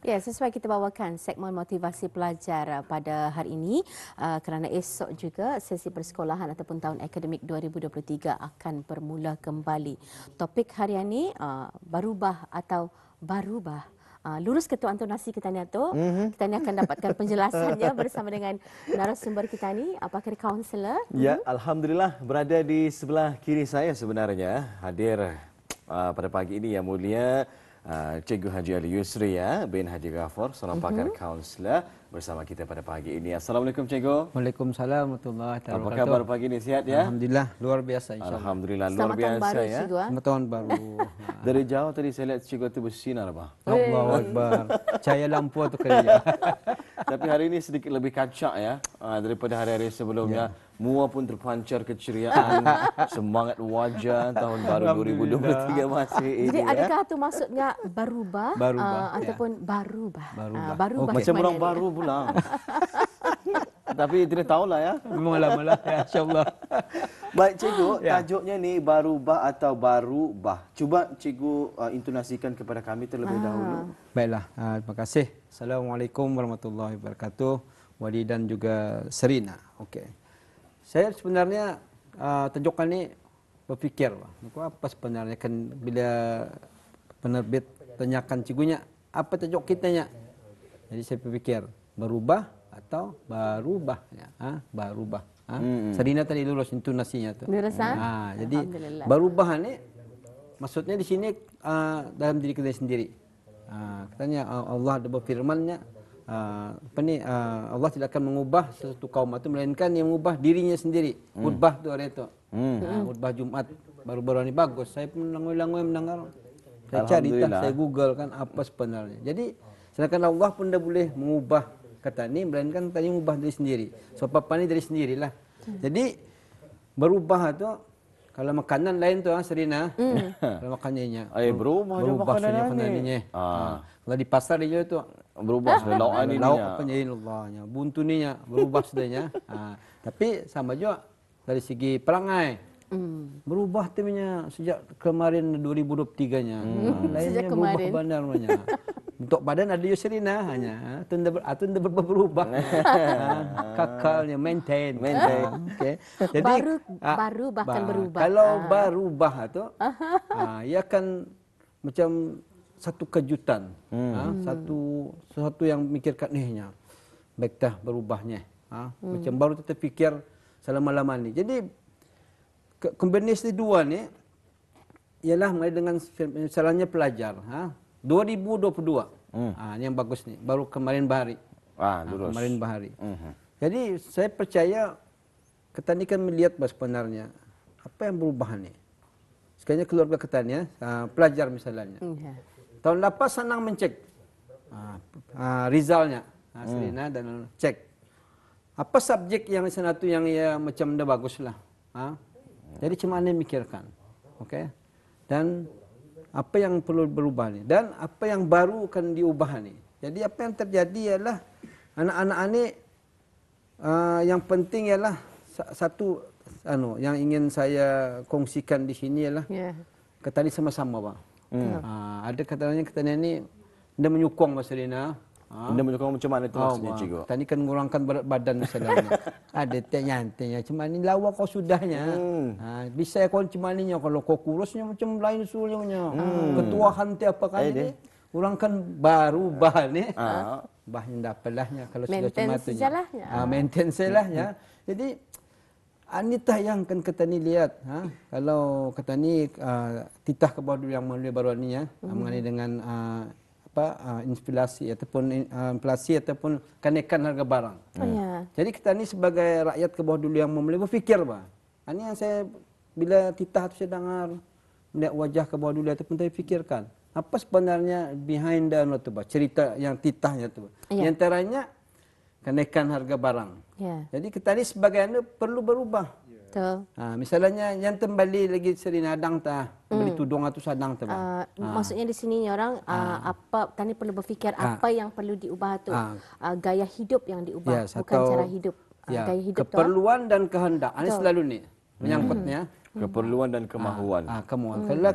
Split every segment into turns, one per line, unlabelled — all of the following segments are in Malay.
Ya, sesuai kita bawakan segmen motivasi pelajar pada hari ini kerana esok juga sesi persekolahan ataupun tahun akademik 2023 akan bermula kembali. Topik harian ini berubah atau barubah. Lurus ke Tuan Nasi kita ni tu. Kita ni akan dapatkan penjelasannya bersama dengan narasumber kita ni, pakar kaunselor.
Ya, alhamdulillah berada di sebelah kiri saya sebenarnya hadir pada pagi ini yang mulia Cikgu Haji Ali Yusri bin Haji Ghafur, seorang pakar kaunselor bersama kita pada pagi ini. Assalamualaikum Cikgu.
Waalaikumsalam warahmatullahi wabarakatuh.
Apa khabar pagi ini, sihat ya?
Alhamdulillah luar biasa insya-Allah.
Alhamdulillah luar
Selamat tahun
biasa
baru,
ya.
Cikgu.
Selamat tahun baru.
Dari jauh tadi saya lihat Cikgu tu bersinar bah.
Allahu akbar. Cahaya lampu tu kerja.
Tapi hari ini sedikit lebih kacak ya daripada hari-hari sebelumnya. Mua pun terpancar keceriaan, semangat wajah tahun baru 2023 masih ini.
Jadi adakah tu maksudnya barubah, ataupun barubah? Barubah
Macam orang baru pula. Tapi tidak tahulah ya.
Memang lama-lama ya insya-Allah.
Baik Cikgu, tajuknya ni barubah atau barubah. Cuba Cikgu intonasikan kepada kami terlebih dahulu.
Baiklah, terima kasih. Assalamualaikum warahmatullahi wabarakatuh. Wali dan juga Serina. Okey. Saya sebenarnya tajukan ni berfikir, apa sebenarnya kan bila penerbit tanyakan cigunya, apa tajuk kitanya? Jadi saya berfikir, berubah atau barubah ya. Barubah. Serina tadi lurus intonasinya tu.
Lurus
Jadi berubah ni maksudnya di sini dalam diri kita sendiri. Katanya Allah ada berfirman-Nya Allah tidak akan mengubah sesuatu kaum itu melainkan yang mengubah dirinya sendiri. Khutbah tu hari itu. Khutbah Jumat baru-baru ini bagus. Saya pun langoi-langoi mendengar. Saya cari, saya Google kan apa sebenarnya. Jadi sedangkan Allah pun dah boleh mengubah kata ni melainkan tadi mengubah diri sendiri. So apa ni dari sendirilah. Jadi berubah tu kalau makanan lain tu Serina. Kalau makanannya berubah makanannya. Kalau di pasar dia tu
Berubah sudah lauk ni.
Lauk apa jadi Allahnya. Buntu ninya berubah sudahnya. Tapi sama juga dari segi perangai. Berubah timnya sejak kemarin 2023-nya. Lainnya berubah bandarnya. Untuk badan ada Yusrina hanya. Itu berubah. Kakalnya maintain. Okay. Jadi
baru bahkan berubah.
Kalau berubah tu ia akan macam satu kejutan, sesuatu yang mikirkan nihnya, baik dah berubahnya, macam baru kita fikir selama-lama ni. Jadi kombinasi dua ni ialah mulai dengan misalnya pelajar, 2022, ini yang bagus ni, baru kemarin bahari, kemarin bahari. Jadi saya percaya kita ni kan melihat sebenarnya apa yang berubah ni. Sekiranya keluarga kita ni, pelajar misalnya. Tahun lepas senang mencek resultnya, Serina dan cek apa subjek yang sana tu yang ia macam dah bagus lah. Jadi cuma anda mikirkan, okey. Dan apa yang perlu berubah ni dan apa yang baru akan diubah ni. Jadi apa yang terjadi ialah anak-anak ni yang penting ialah satu yang ingin saya kongsikan di sini ialah kita ni sama-sama Pak. Ada katanya ni dia menyokong Mas Serina.
Dia menyokong macam mana tu maksudnya Cikgu?
Tadi kan mengurangkan berat badan misalnya. Ada tanya cuma ni lawa kau sudahnya. Bisa kau cuma ni kalau kau kurusnya macam lain sulnya. Ketua hanti apa kan ni? Kurangkan baru bah ni. Bahnya dapatlah kalau sudah cuma tu. Maintain selahnya. Jadi Anita yang kan kita ni lihat, kalau kata ni titah ke bawah dulu yang melalui baru ni mengenai dengan inflasi ataupun inflasi ataupun kenaikan harga barang. Jadi kita ni sebagai rakyat ke bawah dulu yang melalui berfikir ini yang saya bila titah tu saya dengar melihat wajah ke bawah dulu ataupun saya fikirkan apa sebenarnya behind the cerita yang titahnya tu. Di antaranya kenaikan harga barang. Jadi kita ni sebagai anda perlu berubah.
Betul.
Misalnya yang kembali lagi Serina adang beli tudung atau sadang
maksudnya di sini orang apa tadi perlu berfikir apa yang perlu diubah tu. Gaya hidup yang diubah, bukan cara hidup. Gaya hidup
keperluan dan kehendak. Ini selalu ni menyangkutnya.
Keperluan dan kemahuan.
Kemahuan. Kalau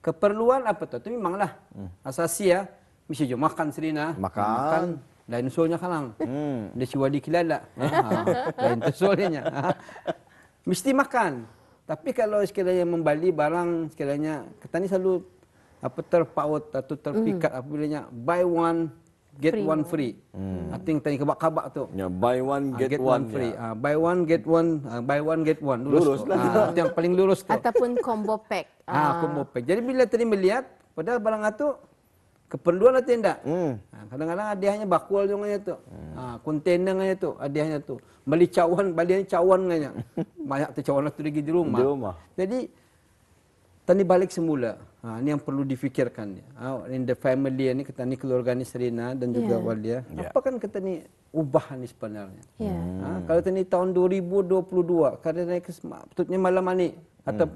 keperluan apa tu? Itu memanglah asasi ya. mesti je makan Serina.
Makan.
Lain usulnya kalang. Dia siwadi kilala. Lain usulnya. Mesti makan. Tapi kalau sekiranya membeli barang, sekiranya kita ni selalu terpaut atau terpikat apabila buy one get
Free.
one free. I think tadi kabak-kabak tu.
Ya, buy one get,
one free. Buy one get one, buy one get one. Lurus tu. Itu yang paling lurus tu.
Ataupun combo pack.
Combo pack. Jadi bila tadi melihat padahal barang itu keperluan atau tidak. Kadang-kadang hadiahnya bakul juga tu. Kontainer aja tu, hadiahnya tu. Beli cawan nganya. Banyak tu cawan tu lagi di rumah. Jadi tani balik semula. Ini yang perlu difikirkan. In the family ni, kita ni keluarga ni Serina dan juga Walia. Apa kan kita ni ubah ni sebenarnya. Kalau tani tahun 2022, kadang naik betulnya malam ni atau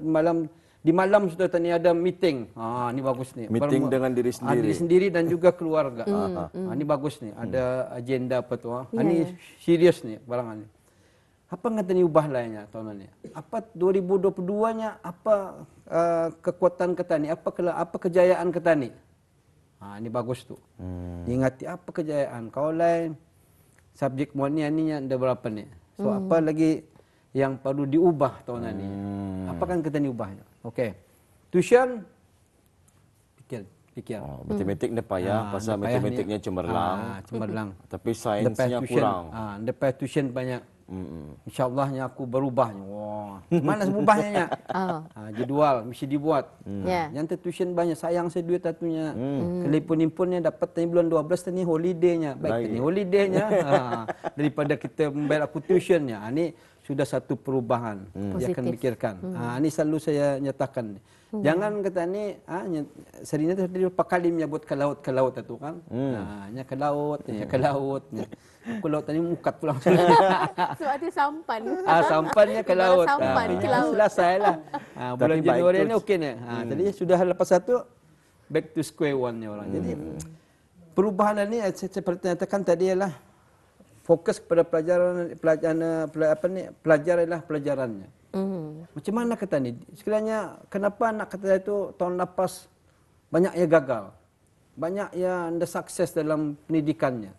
di malam sudah tani ada meeting. Ini bagus ni.
Meeting dengan diri sendiri.
Diri sendiri dan juga keluarga. Ini bagus ni. Ada agenda apa tu. Ini serius ni barang ni. Apa yang kita ni ubah lainnya tahun ni? Apa 2022-nya? Apa kekuatan kita ni? Apa kejayaan kita ni? Ini bagus tu. Ingati apa kejayaan. Kau lain subjek muat ni ada berapa ni? So apa lagi yang perlu diubah tahun ni? Apa kan kita ni ubahnya? Okey. Tuition fikir.
Matematik dia payah pasal matematiknya cemerlang.
Cemerlang.
Tapi sainsnya kurang.
Depan tuition banyak. InsyaAllahnya aku berubahnya. Wah, mana berubahnya? Jadual mesti dibuat. Yang tuition banyak, sayang saya duit satunya. Kelipun-impunnya dapat tadi bulan 12 tadi holidaynya. Baik tadi holidaynya. Daripada kita membayar aku tuitionnya. Ini sudah satu perubahan. Dia akan fikirkan. Ini selalu saya nyatakan. Jangan kata ni, Serina tadi pakali menyebut ke laut itu kan. Nya ke laut. Aku laut tadi mukat pulang.
Sebab itu sampan.
Sampannya ke laut.
Sampan ke laut.
Selesailah. Bulan Januari ni okey ni. Tadi sudah lepas satu back to square one ni orang. Jadi perubahan ni seperti nyatakan tadi ialah fokus kepada pelajarannya. Macam mana kata ni? Sekiranya kenapa anak kata itu tahun lepas banyak yang gagal. Banyak yang tidak sukses dalam pendidikannya.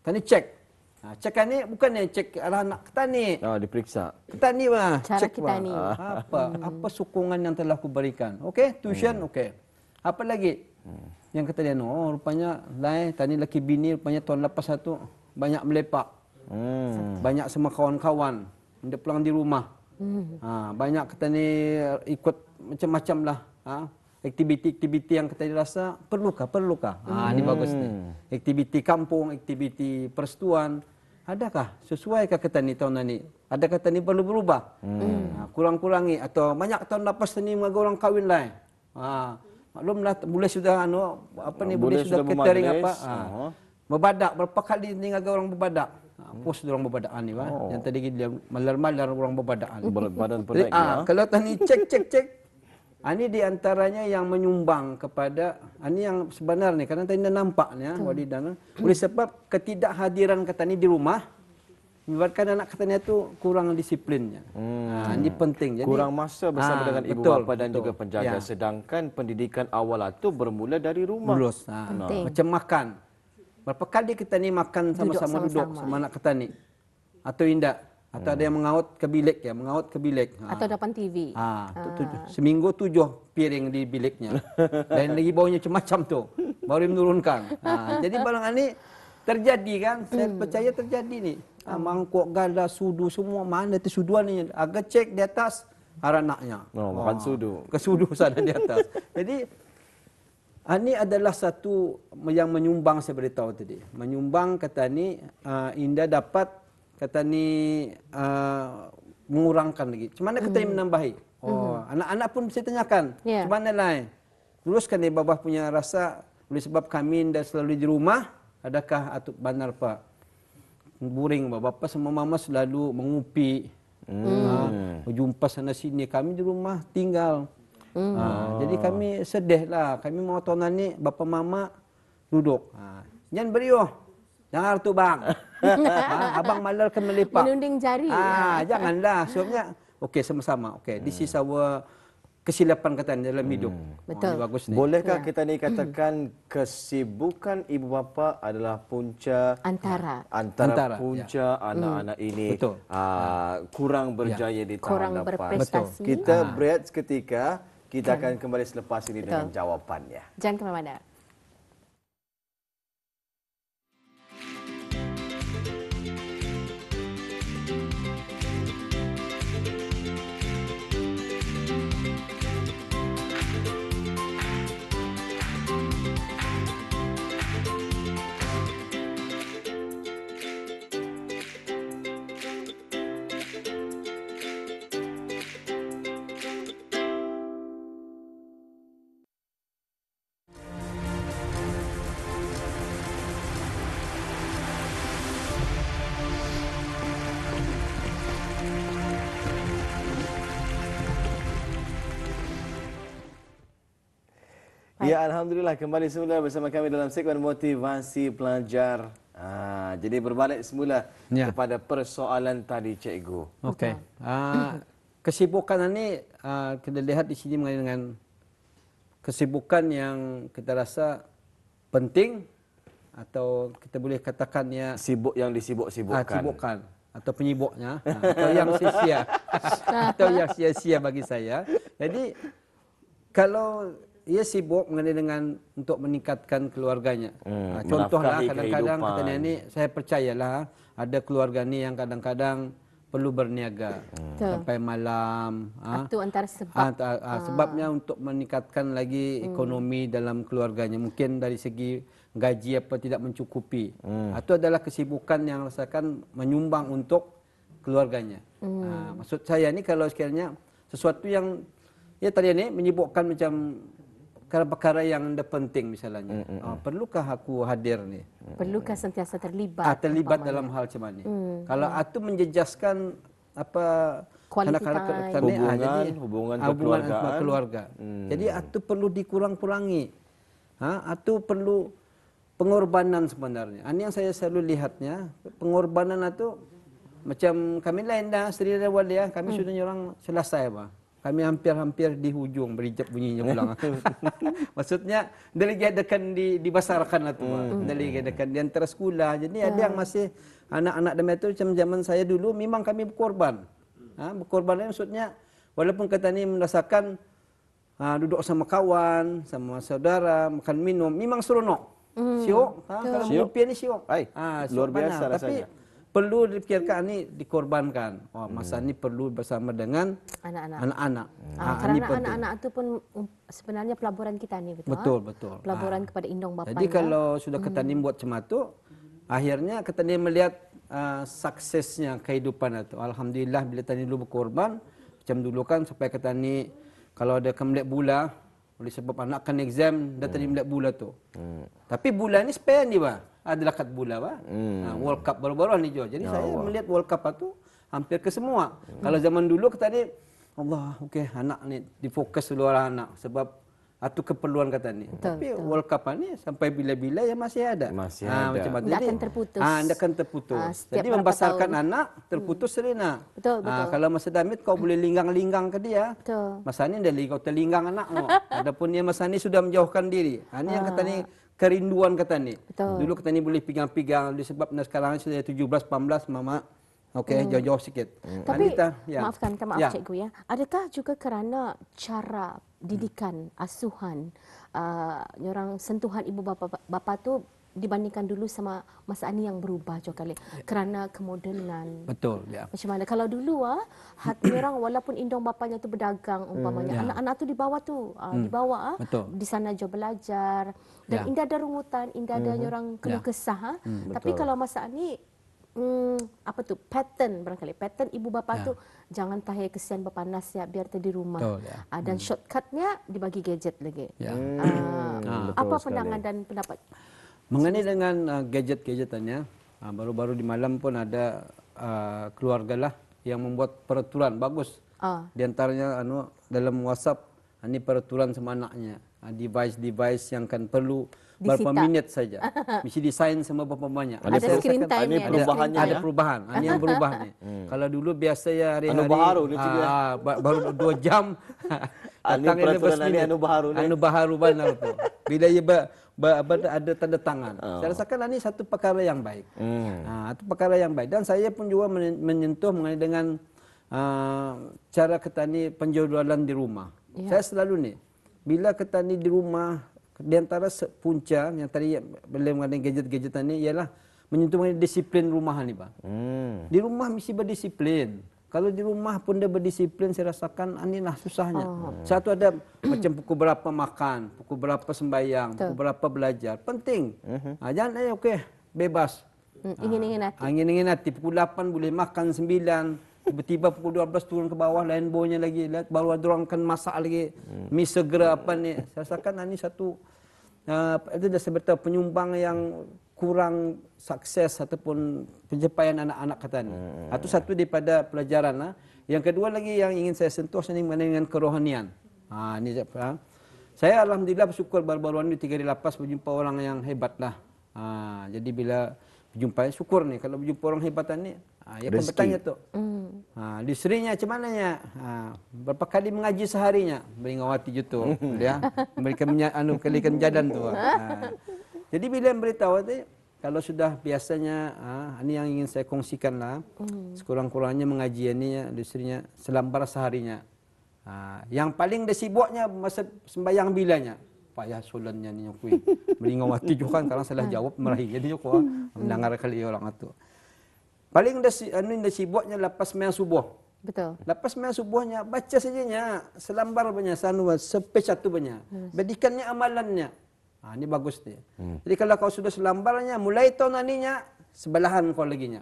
Tani cek. Cek ni bukan cek arah anak kita ni.
Diperiksa.
Kita ni lah.
Cara
Cek
kita ni.
Apa sokongan yang telah aku berikan. Okey, tuition okey. Apa lagi? Yang kata dia, rupanya lain tani laki bini rupanya tahun lepas satu banyak melepak. Banyak sama kawan-kawan. Dia pulang di rumah. Banyak kita ni ikut macam-macam lah. Aktiviti-aktiviti yang kita rasa perlukah? Ini bagus ni. Aktiviti kampung, aktiviti persetuan. Adakah sesuaikah kita ni tahun ni? Adakah kita ni perlu berubah? Kurang-kurangi atau banyak tahun lepas ni mengaga orang kahwin lain. Maklumlah boleh sudah boleh sudah catering apa. Berbadak berapa kali ni mengaga orang berbadak. Pos orang berbadak ni yang tadi dia malar-malar orang berbadak ni.
Badan penaik
kalau tadi cek. Ini di antaranya yang menyumbang kepada ini yang sebenarnya karena tadi nampaknya walidan oleh sebab ketidakhadiran kata ni di rumah menyebabkan anak katanya itu kurang disiplinnya. Ini penting. Jadi
kurang masa bersama dengan ibu bapa dan juga penjaga. Sedangkan pendidikan awal itu bermula dari rumah.
Macam makan. Berapa kali kita ni makan sama-sama duduk sama anak kita ni? Atau indak? Atau ada yang mengaut ke bilik.
Atau depan TV.
Seminggu 7 piring di biliknya. Dan lagi baunya macam-macam tu. Baru menurunkan. Jadi barang ini terjadi kan? Saya percaya terjadi ni. Mangkuk, gala, sudu semua. Mana tu suduan ni? Agak cek di atas anaknya.
Makan sudu.
Kesudu sana di atas. Jadi ini adalah satu yang menyumbang saya beritahu tadi. Menyumbang kata ni Indah dapat kata ni mengurangkan lagi. Macam mana kata ni menambahi? Anak-anak pun saya tanyakan. Macam mana lain? Luruskan ni babah punya rasa oleh sebab kami dah selalu di rumah. Adakah atuk banar pak? Buring bapa sama mama selalu mengupi. Jumpa sana sini. Kami di rumah tinggal. Jadi kami sedih lah. Kami mau tahun ni bapa mama duduk. Jangan beriuh. Jangan tu bang. Abang malar ke melipat.
Menunding jari.
Janganlah. Sebabnya okey sama-sama. Okey, this is our kesilapan kata ni dalam hidup.
Betul.
Ini bagus ni.
Bolehkah kita ni katakan kesibukan ibu bapa adalah punca
Antara
Antara,
punca anak-anak ini
Betul.
kurang berjaya di
kurang
tahun depan.
berprestasi.
Kita berehat seketika, kita akan kembali selepas ini dengan jawapannya.
Jangan ke mana-mana.
Ya, Alhamdulillah kembali semula bersama kami dalam segmen motivasi pelajar. Jadi berbalik semula kepada persoalan tadi, Cikgu.
Okey. Kesibukan ini kita lihat di sini mengenai dengan kesibukan yang kita rasa penting atau kita boleh katakan ya
Sibuk yang disibuk-sibukkan.
sibukkan atau penyibuknya atau yang sia-sia atau yang sia-sia bagi saya. Jadi kalau ia sibuk mengenai dengan untuk meningkatkan keluarganya. Contohlah kadang-kadang kata ni saya percayalah ada keluarga ni yang kadang-kadang perlu berniaga sampai malam.
Itu antara sebab.
Sebabnya untuk meningkatkan lagi ekonomi dalam keluarganya. Mungkin dari segi gaji apa tidak mencukupi. Itu adalah kesibukan yang rasakan menyumbang untuk keluarganya. Maksud saya ni kalau sekiranya sesuatu yang ya tadi ni menyibukkan macam perkara yang anda penting misalnya. Perlukah aku hadir ni?
Perlukah sentiasa terlibat?
Terlibat dalam hal macam ni. Kalau itu menjejaskan apa
hubungan
keluarga. Jadi itu perlu dikurang-kurangi. Itu perlu pengorbanan sebenarnya. Ini yang saya selalu lihatnya, pengorbanan itu macam kami lain dah Sri Rawalia, kami sudah orang selesai bah. Kami hampir-hampir di hujung berijab bunyinya pulang. Maksudnya delegadakan dibesarkan lah tu. Delegadakan di antara sekolah. Jadi ada yang masih anak-anak demi itu macam zaman saya dulu memang kami berkorban. Berkorban maksudnya walaupun kata ni merasakan duduk sama kawan, sama saudara, makan minum, memang seronok. Syok. Kalau mimpi ni syok.
Luar biasa rasanya.
Tapi perlu dipikirkan ni dikorbankan. Masa ni perlu bersama dengan anak-anak.
Kerana anak-anak itu pun sebenarnya pelaburan kita ni, betul?
Betul.
Pelaburan kepada indong bapanya.
Jadi kalau sudah Ketanim buat macam tu, akhirnya Ketanim melihat suksesnya kehidupan itu. Alhamdulillah bila Ketanim dulu berkorban, macam dulu kan sampai Ketanim kalau ada kemlek bula, oleh sebab anak kan exam, dah tadi melihat bula tu. Tapi bula ni spare ni bah. Ada dekat bola bah. World Cup baru-baru ni jo. Jadi saya melihat World Cup itu hampir ke semua. Kalau zaman dulu kita ni Allah, okey anak ni difokus dulu orang anak sebab itu keperluan kata ni. Tapi World Cup ni sampai bila-bila ya masih ada.
Masih ada.
Macam
tidak akan terputus.
Tidak akan terputus. Jadi membesarkan anak terputus serina.
Betul.
Kalau masa damit kau boleh linggang-linggang ke dia.
Betul.
Masa ni dah kau terlinggang anakmu. Adapun dia masa ni sudah menjauhkan diri. Ini yang kata ni kerinduan kata ni. Dulu kata ni boleh pegang-pegang disebab sekarang sudah 17 18 mama. Okey, jauh-jauh sikit.
Tapi maafkan cikgu ya. Adakah juga kerana cara didikan, asuhan, orang sentuhan ibu bapa tu dibandingkan dulu sama masa ini yang berubah jauh kali kerana kemodenan.
Betul, ya.
Macam mana kalau dulu hati orang walaupun indong bapanya tu berdagang umpamanya anak-anak tu dibawa di sana jauh belajar dan indah ada rungutan, indah ada orang keluh kesah. Tapi kalau masa ni pattern barangkali pattern ibu bapa tu jangan tahe kesian berpanas ya biar di rumah. Dan shortcutnya dibagi gadget lagi. Apa pandangan dan pendapat
mengenai dengan gadget-gadgetannya? Baru-baru di malam pun ada keluarga lah yang membuat peraturan bagus. Di antaranya dalam WhatsApp ini peraturan sama anaknya. Device-device yang kan perlu berapa minit saja. Mesti desain sama berapa banyak.
Ada screen time
ini perubahannya.
Ada perubahan. Ini yang berubah ni. Kalau dulu biasa ya hari-hari
baru
baru 2 jam
Anu peraturan ini anu baharu ni.
Anu baharu benar tu. Bila ia ada tanda tangan. Saya rasakan ini satu perkara yang baik. Itu perkara yang baik. Dan saya pun juga menyentuh mengenai dengan cara ketani penjualan di rumah. Saya selalu ni, bila ketani di rumah, di antara punca yang tadi boleh mengenai gadget-gadget ini ialah menyentuh mengenai disiplin rumah ni, Pak. Di rumah mesti berdisiplin. Kalau di rumah pun dia berdisiplin, saya rasakan inilah susahnya. Satu ada macam pukul berapa makan, pukul berapa sembahyang, pukul berapa belajar. Penting. Jangan okey, bebas.
Ingin-ingin hati.
Ingin-ingin hati. Pukul 8 boleh makan 9. Tiba-tiba pukul 12 turun ke bawah, lain baunya lagi. Lihat, baru ada orang akan masak lagi. Mi segera apa ni. Saya rasakan ini satu, itu dah sebetul penyumbang yang kurang sukses ataupun pencapaian anak-anak kata ni. Itu satu daripada pelajaran. Yang kedua lagi yang ingin saya sentuh ini mengenai dengan kerohanian. Ini saya alhamdulillah bersyukur baru-baru ini 3 di lapas berjumpa orang yang hebat lah. Jadi bila berjumpa syukur ni kalau berjumpa orang hebatan ni, ya akan bertanya tu. Di serinya macam mananya? Berapa kali mengaji seharinya? Beringawati jutu, ya. Mereka kalikan jadan tu. Jadi bila beritahu tu, kalau sudah biasanya, ini yang ingin saya kongsikan lah. Sekurang-kurangnya mengaji ini, istrinya selambar seharinya. Yang paling sibuknya masa sembahyang bilanya. Payah solannya ni aku. Beringawati juga kan, kalau salah jawab meraih. Jadi aku mendengar kali orang itu. Paling sibuknya lepas sembahyang subuh.
Betul.
Lepas sembahyang subuhnya, baca sajanya. Selambar banyak, sepecatu banyak. Bedikannya amalannya. Ini bagus ni. Jadi kalau kau sudah selambarnya, mulai tahun aninya, sebelahan kau laginya.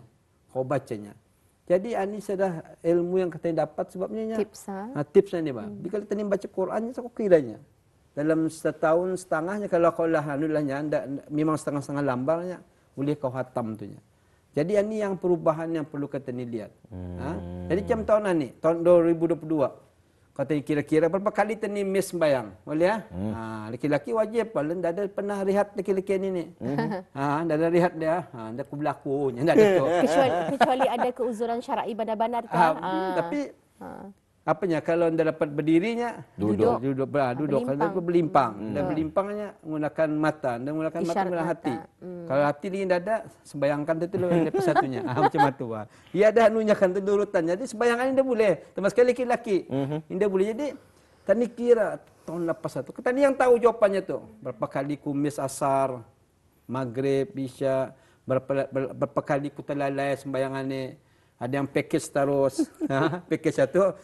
Kau bacanya. Jadi ini sudah ilmu yang kita dapat sebabnya.
Tips.
Tipsnya ni, Pak. Bila kita baca Qurannya, aku kiranya. Dalam setahun setengahnya, kalau kau lah, memang setengah-setengah lambarnya, boleh kau hatam tu. Jadi ini yang perubahan yang perlu kita ni lihat. Jadi macam tahun ini, tahun 2022. Kata kira-kira berapa kali tani miss sembayang, boleh ya? Laki-laki wajib, paling dah ada pernah rehat laki-laki ni. Dah ada rehat dia, dah aku berlakunya, dah ada tu.
Kecuali ada keuzuran syar'i benar-benar
Tapi apanya kalau anda dapat berdirinya duduk kalau berlimpang dan berlimpangnya menggunakan mata dan menggunakan mata menggunakan hati. Kalau hati ni dah ada sembayangkan tu lepas satunya macam tu. Ia ada anunya kan tu urutan. Jadi sembayangan dia boleh termasuk laki-laki. Dia boleh. Jadi tani kira tahun lepas satu. Tani yang tahu jawapannya tu. Berapa kali kumis asar, maghrib, isya, berapa kali ku terlalai sembayangan ni. Ada yang package terus. Package satu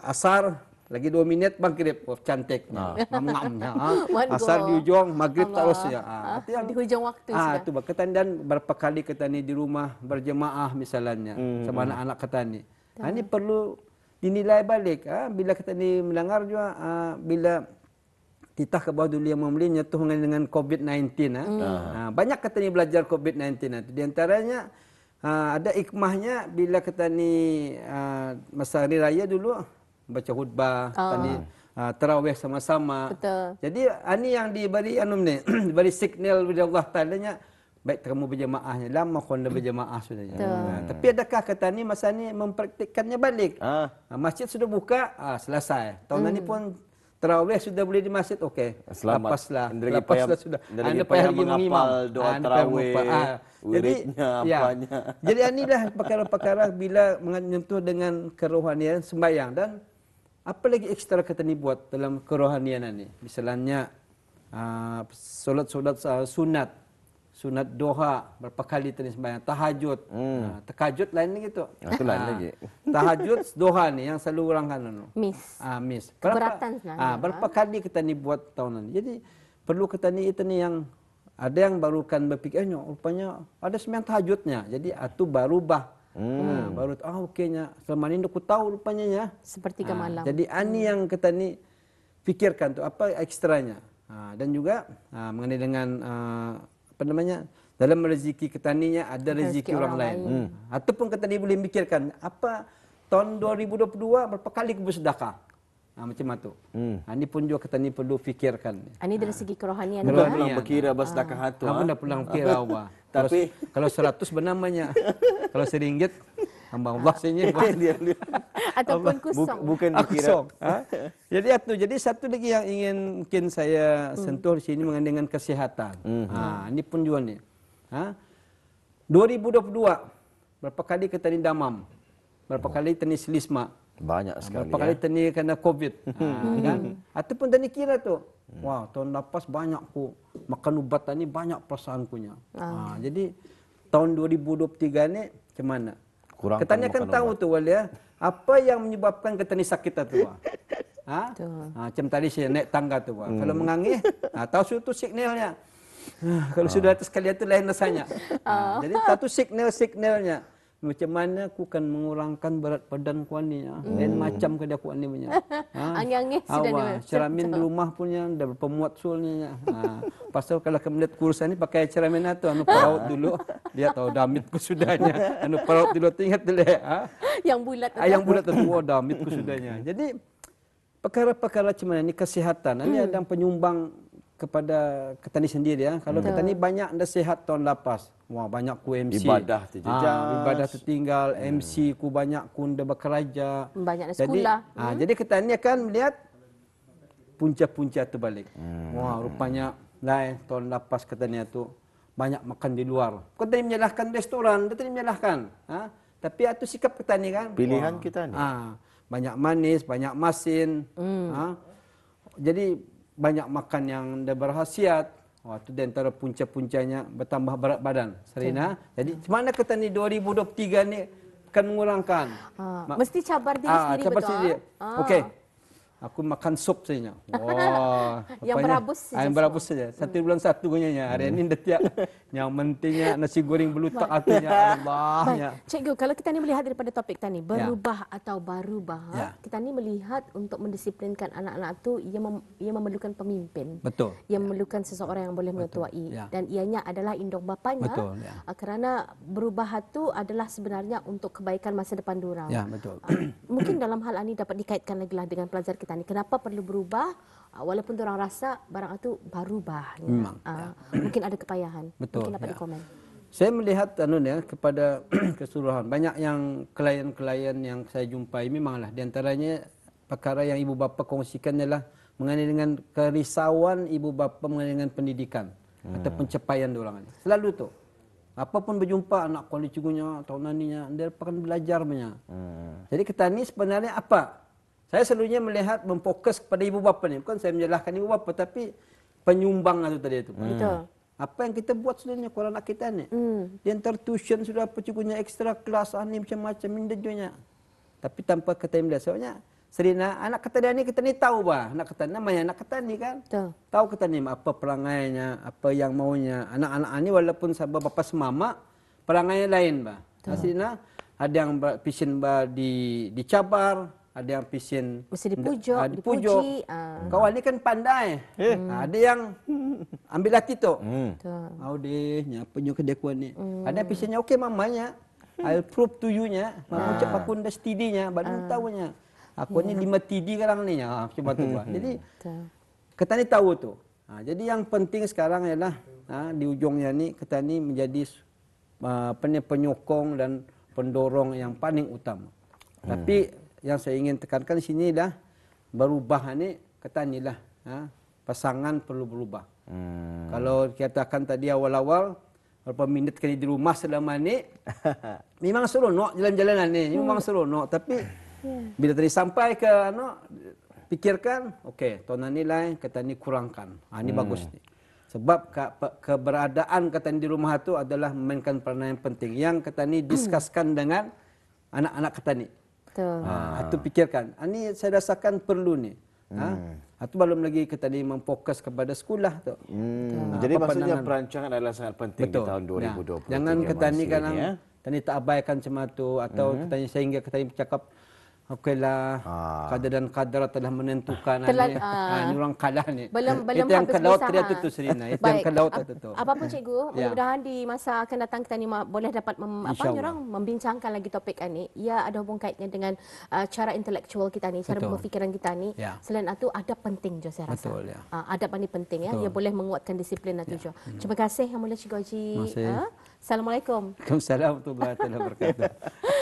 asar lagi 2 minit maghrib cantik ngamnya asar di ujung maghrib terus ya
itu yang di hujung waktu
itu berkaitan dan berapa kali kita ni di rumah berjemaah misalnya sama anak-anak kita ni ini perlu dinilai balik bila kita ni melanggar juga bila kita ke bawah dulu yang membeli nyentuh dengan COVID-19 banyak kita ni belajar COVID-19 di antaranya ada hikmahnya bila kita ni masa hari raya dulu baca khutbah, tadi tarawih sama-sama.
Betul.
Jadi ini yang diberi ni diberi signal oleh Allah Taala-nya baik kamu berjemaahnya lama kau dah berjemaah sudahnya. Tapi adakah kata ni masa ni mempraktikkannya balik? Masjid sudah buka, selesai. Tahun ini pun tarawih sudah boleh di masjid, okey. Lepaslah sudah.
Anda payah menghafal doa tarawih, wiridnya, apanya.
Jadi inilah perkara-perkara bila menyentuh dengan kerohanian sembahyang dan apa lagi ekstra kita ni buat dalam kerohanian ini. Misalnya solat sunat doha berapa kali tadi sembahyang, tahajud. Tahajud lain lagi tu.
Itu lain lagi.
Tahajud doha ni yang selalu orang kan
miss.
Berapa kali kita ni buat tahun ini. Jadi perlu kita ni itu ni yang ada yang baru kan berfikirnya rupanya ada sembahyang tahajudnya. Jadi itu baru baru okeynya. Selama ni aku tahu rupanya ya.
Sepertiga malam.
Jadi ini yang kita ni fikirkan tu apa ekstranya. Dan juga mengenai dengan apa namanya dalam rezeki ketaninya ada rezeki orang lain. Ataupun ketani boleh mikirkan apa tahun 2022 berapa kali aku bersedekah. Macam itu. Ini pun juga ketani perlu fikirkan.
Ini dari segi kerohanian.
Pulang berkira bersedekah hatu.
Dah pulang kira. Tapi kalau 100 bernamanya. Kalau RM1 hamba Allah sini
Ataupun kusong.
Bukan dikira.
kosong. Jadi itu. Jadi satu lagi yang ingin mungkin saya sentuh di sini mengenai dengan kesehatan. Ini pun juga nih. 2022 berapa kali kita ni damam, berapa kali tani selisma,
Banyak sekali.
berapa kali tani kena COVID, kan? Ataupun tani kira tu, wah tahun lepas banyak ku makan ubat ni banyak perasaan punya. Jadi tahun 2023 ni macam mana?
Kurangkan
Ketani akan
makan
tahu
ubat.
tu Wal ya, apa yang menyebabkan ketani sakit tu. Macam tadi saya naik tangga tu. Kalau mengangih, tahu suatu signalnya. Kalau sudah atas sekali itu lain rasanya. Jadi satu signalnya. Macam mana aku akan mengurangkan berat badan ku ni. Lain macam ke dia ku ni punya.
Angin-angin sudah ni.
Ceramin di rumah punya dah berpemuat sulnya. Pasal kalau kamu lihat kursan ni pakai ceramin tu anu paraut dulu. Dia tahu damitku sudahnya. Anu paraut dulu tu ingat dulu.
Yang bulat tu.
Yang bulat tu damitku sudahnya. Jadi perkara-perkara macam mana ni kesihatan. Ini ada penyumbang kepada ketani sendiri ya. Kalau ketani banyak anda sihat tahun lepas. Wah banyak ku MC.
Ibadah terjejas.
Ibadah tertinggal, MC ku banyak ku anda bekerja.
Banyak sekolah.
Jadi ketani akan melihat punca-punca tu balik. Wah rupanya lain tahun lepas ketani itu banyak makan di luar. Kau tadi menyalahkan restoran, dia tadi menyalahkan. Tapi itu sikap ketani kan.
Pilihan kita ni.
Banyak manis, banyak masin. Jadi banyak makan yang dah berkhasiat. Itu di antara punca-puncanya bertambah berat badan. Serina. Jadi mana kata ni 2023 ni akan mengurangkan.
Mesti cabar diri sendiri
cabar
betul.
sendiri. Okey. Aku makan sup saja. Wah.
Yang berabus saja.
Yang berabus saja. 1 bulan 1 gunyanya. Hari ini dah tiap. Yang pentingnya nasi goreng belutak artinya Allahnya.
Cikgu, kalau kita ni melihat daripada topik tadi, berubah atau barubah, kita ni melihat untuk mendisiplinkan anak-anak tu ia memerlukan pemimpin.
Betul.
Ia memerlukan seseorang yang boleh mengetuai dan ianya adalah induk bapanya.
Betul.
Kerana berubah itu adalah sebenarnya untuk kebaikan masa depan diorang.
Ya, betul.
Mungkin dalam hal ini dapat dikaitkan lagi lah dengan pelajar kita ni. Kenapa perlu berubah walaupun diorang rasa barang itu barubah. Mungkin ada kepayahan.
Betul.
Mungkin dapat dikomen.
Saya melihat kepada keseluruhan banyak yang klien-klien yang saya jumpai memanglah di antaranya perkara yang ibu bapa kongsikan adalah mengenai dengan kerisauan ibu bapa mengenai dengan pendidikan atau pencapaian diorang ini. Selalu tu. Apapun berjumpa anak kuali cigunya tahun naninya dia akan belajar banyak. Jadi kita ni sebenarnya apa? Saya selalunya melihat memfokus kepada ibu bapa ni. Bukan saya menyalahkan ibu bapa tapi penyumbang itu tadi itu.
Betul.
Apa yang kita buat sebenarnya kalau anak kita ni. Dia antar tuition sudah percikunya ekstra kelas ni macam-macam mindajunya. Tapi tanpa kita melihat soalnya Serina anak kata dia ni kita ni tahu bah. Anak kata namanya anak kata ni kan.
Betul.
Tahu kata ni apa perangainya, apa yang maunya. Anak-anak ni walaupun sahabat bapa semama perangainya lain bah. Serina ada yang passion bah dicabar, ada yang passion
mesti dipujuk,
dipuji. Kawan ni kan pandai. Ada yang ambil hati tu. Dia penyuk dia kuan ni. Ada passionnya okey mamanya. I'll prove to you-nya. Mama ucap aku dah steady-nya, baru tahunya. Aku ni 5 TD sekarang ni. Macam tu. Jadi kita ni tahu tu. Jadi yang penting sekarang ialah di ujungnya ni kita ni menjadi penyokong dan pendorong yang paling utama. Tapi yang saya ingin tekankan di sini dah berubah ni kata inilah pasangan perlu berubah. Kalau dikatakan tadi awal-awal berapa minit kali di rumah selama ni memang seronok jalan-jalanan ni memang seronok tapi bila tadi sampai ke pikirkan okey tahun ni lain kata ni kurangkan. Ini bagus ni. Sebab keberadaan kata ni di rumah tu adalah memainkan peranan yang penting yang kata ni diskuskan dengan anak-anak kata ni. Itu pikirkan. Ini saya rasakan perlu ni. Itu belum lagi kita ni memfokus kepada sekolah tu.
Jadi maksudnya perancangan adalah sangat penting di tahun 2020.
Jangan kita ni kadang tadi tak abaikan macam tu atau kita ni sehingga kita ni bercakap okeylah kadar dan kadar telah menentukan ni orang kalah ni.
Belum
itu yang
habis
ke laut
berusaha.
dia tu Serina. Itu yang ke laut tu.
Apapun cikgu, mudah-mudahan di masa akan datang kita ni boleh dapat membincangkan lagi topik ini. Ia ada hubung kaitnya dengan cara intelektual kita ni, cara berfikiran kita ni. Selain itu adab penting je saya rasa.
Betul,
adab ini penting ya. Ia boleh menguatkan disiplin itu je. Terima kasih Yang Mulia Cikgu Haji. Assalamualaikum.
Waalaikumsalam warahmatullahi wabarakatuh.